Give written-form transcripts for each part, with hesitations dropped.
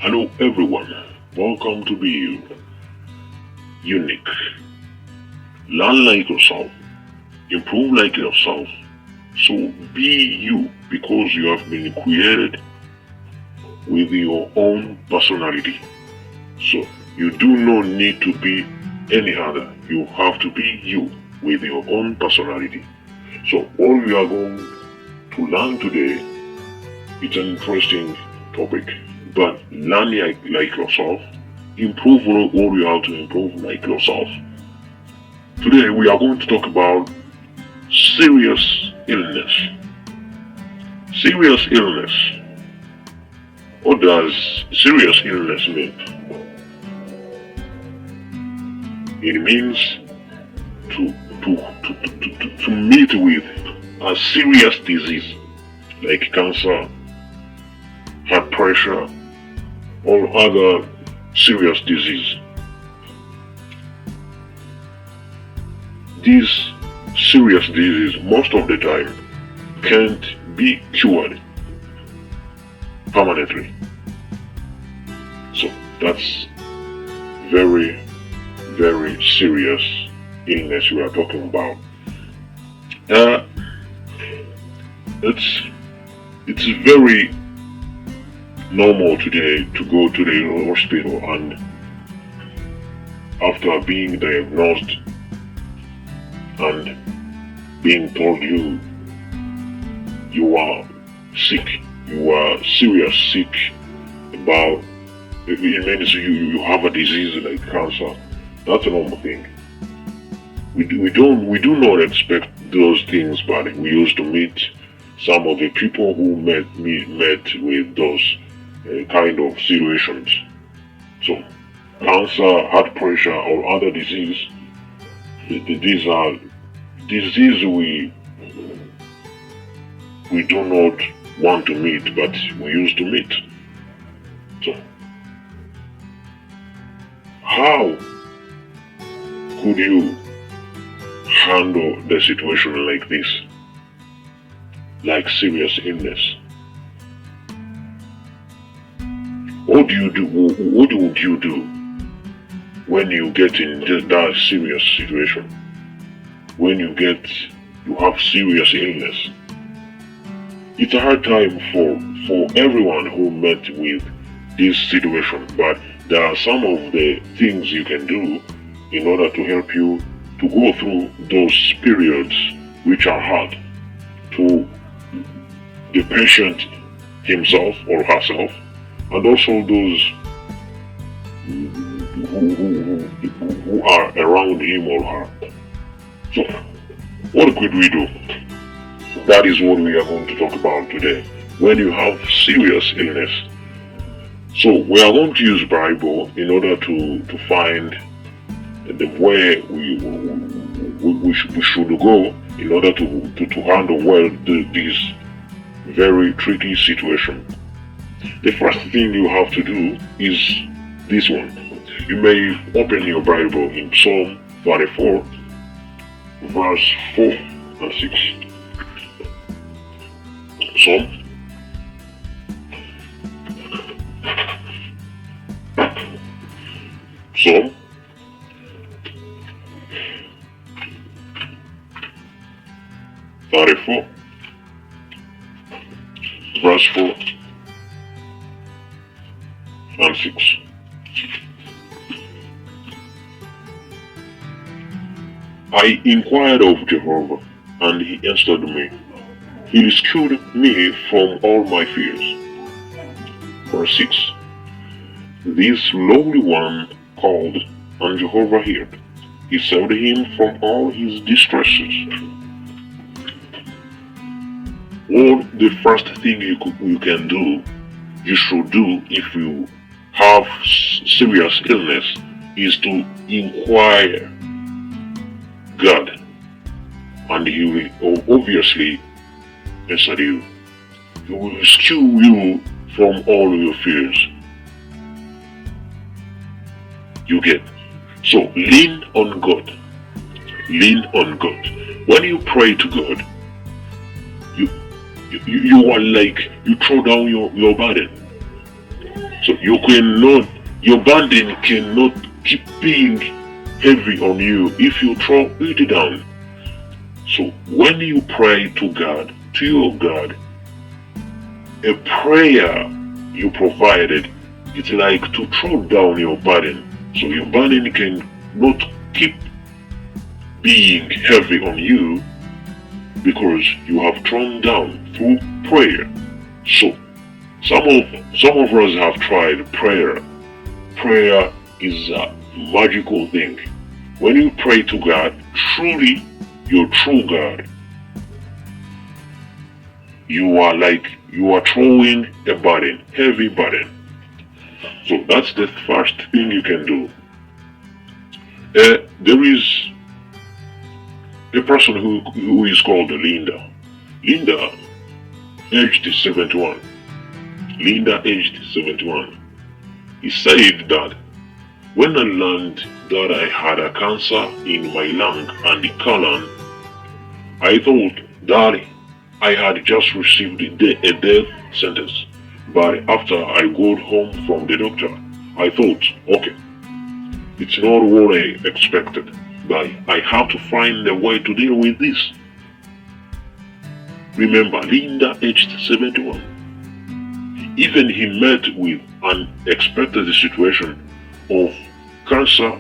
Hello everyone, welcome to Be You, Unique. Learn like yourself, improve like yourself. So be you because you have been created with your own personality. So you do not need to be any other. You have to be you with your own personality. So what we are going to learn today, it's an interesting topic. But learn like yourself, improve what you have to improve like yourself. Today we are going to talk about serious illness. Serious illness. What does serious illness mean? It means to meet with a serious disease like cancer, heart pressure, or other serious disease. These serious diseases most of the time can't be cured permanently. So that's very, very serious illness we are talking about. It's very normal today to go to the hospital and after being diagnosed and being told you are sick, you are serious sick about it means you have a disease like cancer. That's a normal thing. We do not expect those things, but we used to meet some of the people who met with those kind of situations. So cancer, heart pressure, or other disease, these are diseases we do not want to meet, but we used to meet. So how could you handle the situation like this, like serious illness? What do you do? What would you do when you get in that serious situation? When you have serious illness? It's a hard time for everyone who met with this situation, but there are some of the things you can do in order to help you to go through those periods which are hard to the patient himself or herself, and also those who are around him or her. So, what could we do? That is what we are going to talk about today. When you have serious illness. So we are going to use Bible in order to find the way we should go in order to handle well this very tricky situation. The first thing you have to do is this one. You may open your Bible in Psalm 34, verse 4 and 6. Psalm 34, verse 4 and 6. I inquired of Jehovah, and he answered me. He rescued me from all my fears. Verse 6. This lowly one called, and Jehovah heard. He saved him from all his distresses. Well, the first thing you can do, you should do if you have serious illness, is to inquire God, and He will obviously answer you. He will rescue you from all your fears. You get? So lean on God. Lean on God. When you pray to God, you are like, you throw down your burden. So your burden cannot keep being heavy on you if you throw it down. So when you pray to God, to your God, a prayer you provided, it's like to throw down your burden. So your burden can not keep being heavy on you because you have thrown down through prayer. So some of us have tried prayer. Prayer is a magical thing. When you pray to God, truly your true God, you are throwing a burden, heavy burden. So that's the first thing you can do. There is a person who is called Linda. Linda aged 71. Linda aged 71. He said that when I learned that I had a cancer in my lung and the colon, I thought that I had just received a death sentence. But after I got home from the doctor, I thought, okay, it's not what I expected, but I have to find a way to deal with this. Remember, Linda aged 71. Even he met with an unexpected situation of cancer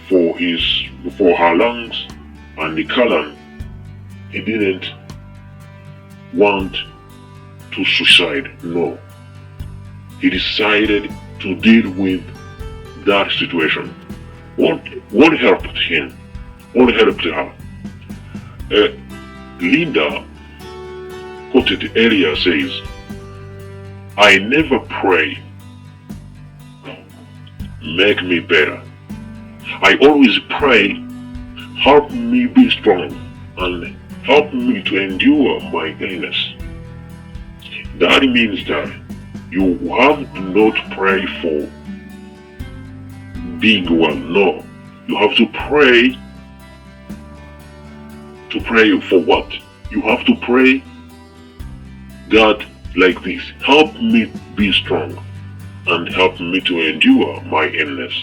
for her lungs and the colon. He didn't want to suicide, no. He decided to deal with that situation. What helped him? What helped her? Linda quoted earlier says, I never pray, make me better. I always pray, help me be strong and help me to endure my illness. That means that you have to not pray for being well, no. You have to pray for what? You have to pray, God, like this, help me be strong and help me to endure my illness.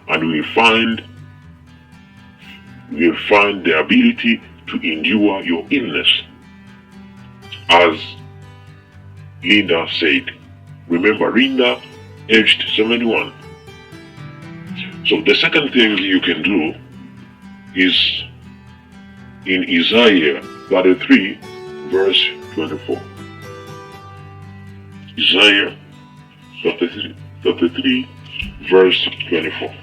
And we'll find the ability to endure your illness. As Linda said, remember, Linda aged 71. So the second thing you can do is in Isaiah 33 verse 24. Isaiah 33 verse 24.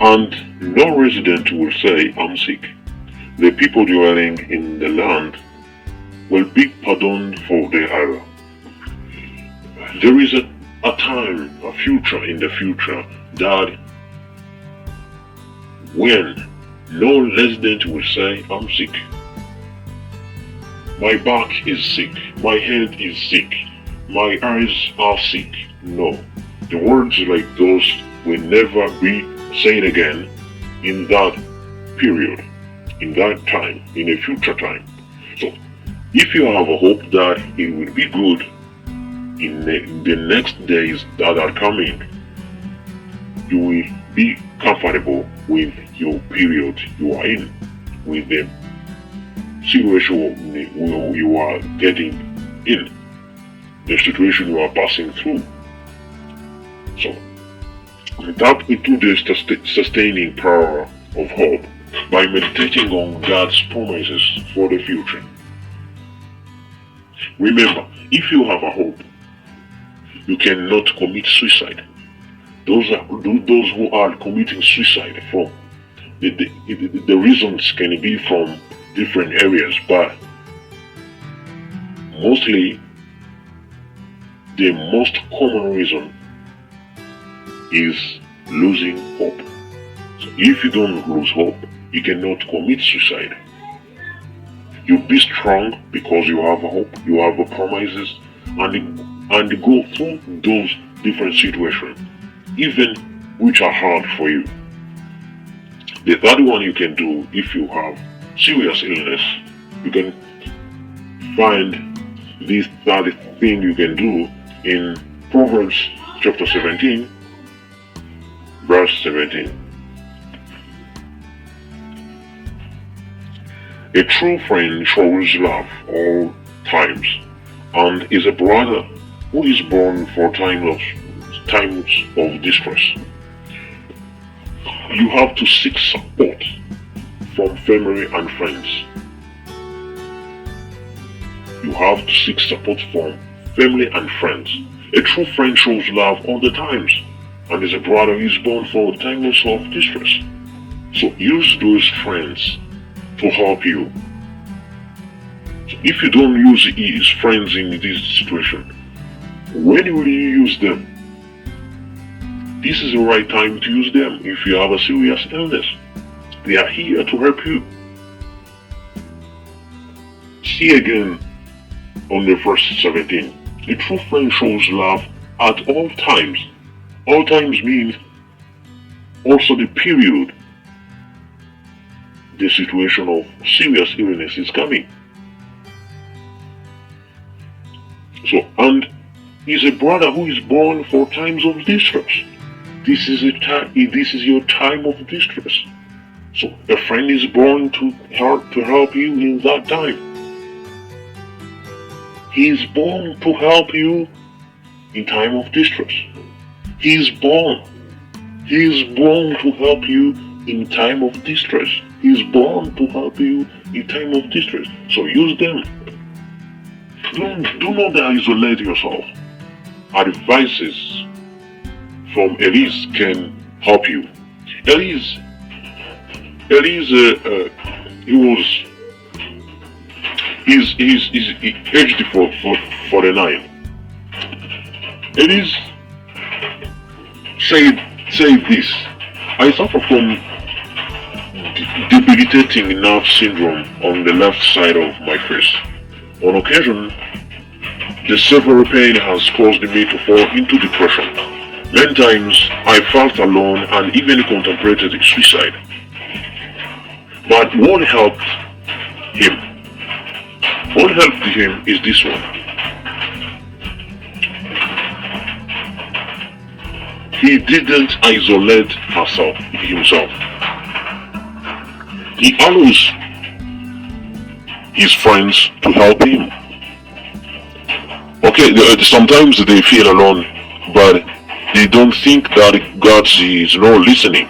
And no resident will say, I'm sick. The people dwelling in the land will be pardoned for their error. There is a time, a future in the future, that when no resident will say, I'm sick. My back is sick. My head is sick. My eyes are sick. No. The words like those will never be said again in that period, in that time, in a future time. So, if you have a hope that it will be good in the next days that are coming, you will be comfortable with your period you are in, with the situation you are getting in, the situation you are passing through. So, tap into the sustaining power of hope by meditating on God's promises for the future. Remember, if you have a hope, you cannot commit suicide. Those who are committing suicide from the reasons can be from different areas, but mostly the most common reason is losing hope. So if you don't lose hope, you cannot commit suicide. You be strong because you have a hope, you have a promises, and go through those different situations. even which are hard for you. The third one you can do if you have serious illness, you can find this third thing you can do in Proverbs chapter 17, verse 17. A true friend shows love all times, and is a brother who is born for times of distress. You have to seek support from family and friends. You have to seek support from family and friends. A true friend shows love all the times, and is a brother who is born for times of distress. So use those friends to help you. So if you don't use his friends in this situation, when will you use them? This is the right time to use them if you have a serious illness. They are here to help you. See again on the verse 17. A true friend shows love at all times. All times means also the period the situation of serious illness is coming. So, and he's a brother who is born for times of distress. This is your time of distress. So a friend is born to help you in that time. He is born to help you in time of distress. He is born to help you in time of distress. He is born to help you in time of distress. So use them. Do not isolate yourself. Advices from Elise can help you. Elise, he's aged 49. Elise said this: I suffer from debilitating nerve syndrome on the left side of my face. On occasion, the severe pain has caused me to fall into depression. Many times I felt alone and even contemplated suicide. But what helped him? What helped him is this one. He didn't isolate himself. He allows his friends to help him. Okay, sometimes they feel alone, but they don't think that God is not listening.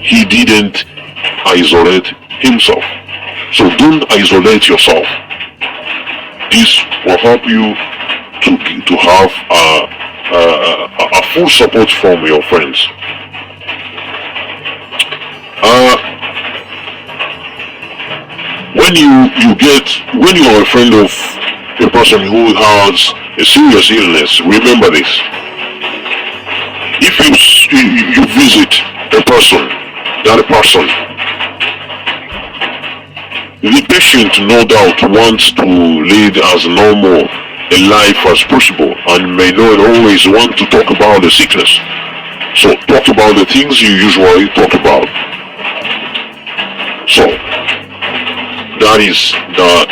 He didn't isolate himself. So don't isolate yourself. This will help you to have a full support from your friends. When you are a friend of a person who has a serious illness, remember this. If you visit a person, that person, the patient no doubt wants to lead as normal a life as possible and may not always want to talk about the sickness. So talk about the things you usually talk about. So that is the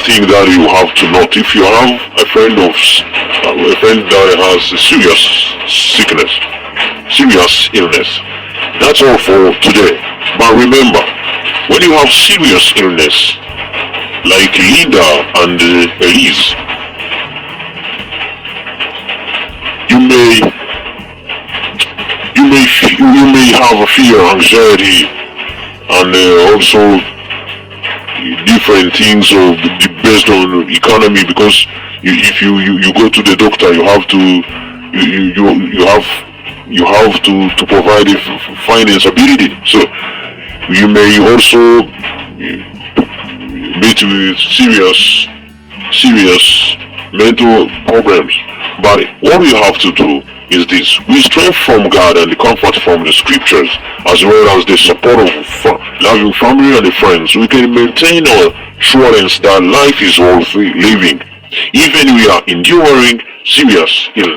thing that you have to note. If you have a friend that has a serious sickness, serious illness, that's all for today. But remember, when you have serious illness, like Linda and Elise, you may have a fear, anxiety, and also different things based on economy, because if you go to the doctor, you have to provide the finance ability. So you may also meet with serious mental problems. But what we have to do is this: we strength from God and the comfort from the scriptures, as well as the support of loving family and friends, we can maintain our assurance that life is worth living. Even we are enduring serious illness.